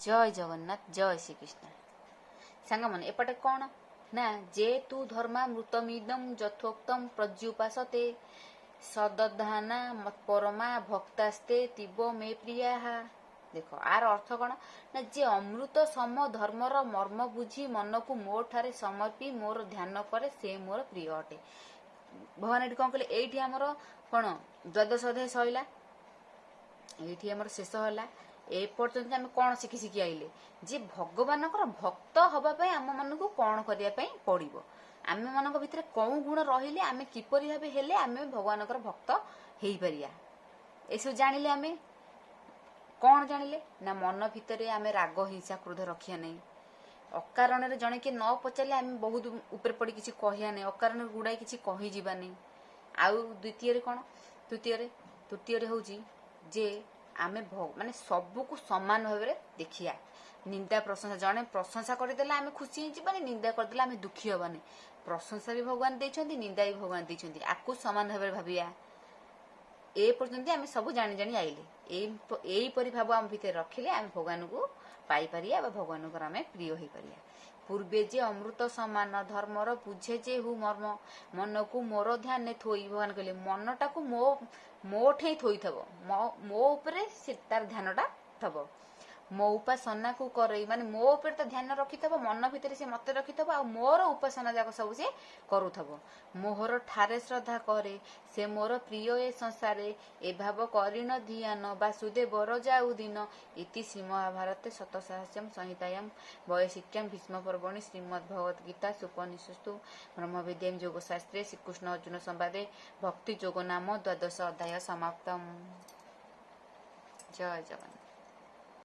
जय जगन्नाथ जय श्रीकृष्ण सांग मन एपटे कौन ना जे तू धर्मामृतमिदं यथोक्तम प्रज्युपासते सदधाना मत्परमा भक्तास्ते तीव मे प्रिया। देख आर अर्थ कौन ना जे अमृत सम धर्मर मर्म बुझी मन को मोर ठारे समर्पी मोर ध्यान करे से मोर प्रिय अटे। भगवान ये कौन कहले एठी हमर कौन द्वादश अध्याय सइला एठी हमर शेष होला। ए पर्यंत आम कौन शिखी शिखी आइले जे भगवान भक्त हवा पाई आम मन को कौन करिया पाई पड़िबो आम मन भितर कौ गुण रहिले आम किपरि भाबे हेले आम भगवान भक्त हेई परिया। एसु जानिले आम कौन जानिले ना मन भितर आम राग हिंसा क्रोध रखिया नहीं। अकारण जड़े किए न पचारे आम बहुत ऊपर पड़ी किसी कहया नहीं अकारण गुड़ाई किसी कही जीवा नहीं। आउ द्वितीय कौन तृतीय हूँ जे आमे माने सबको समान भाव में देखिया। निंदा प्रशंसा जड़े प्रशंसा करदेला आम खुशी होबानी निंदा करदेला आम दुखी हबानी। प्रशंसा भी भगवान देइछंती निंदा भी भगवान देइछंती आकु समान भाव में भाविया। ए पर्यंत आम सब जानी जानी आइले यही परि भाव आम भितर रखिले आम भगवान को पाई परिया भगवान को आम प्रिय हो परिया। पूर्वे जे अमृत समान धर्मर बुझे जे हु मर्म मन को मोर ध्यान थोई भगवान कहले मनटा को मो ठे थोई थबो मो उपरे से तार ध्यानटा थबो मो उपासना को करई माने मो ऊपर तो ध्यान रखिथबो मन भितर से मत रखिथबो आ मोर उपासना जाक सब से करूथबो मोहर ठारे श्रद्धा करे से मोर प्रिय ए संसारे ए भाव करिन ध्यान वासुदेव वर जाऊ दिन इति श्रीमहाभारते शतसाहस्यम संहितायां वयशिक्यां भीष्म पर्वणि श्रीमद्भगवद गीता सुपनिषत्सु ब्रह्मविद्यां योगशास्त्रे श्रीकृष्ण अर्जुन संवादे भक्ति जोग नाम द्वादश अध्याय समाप्तम्। जय जगन्नाथ।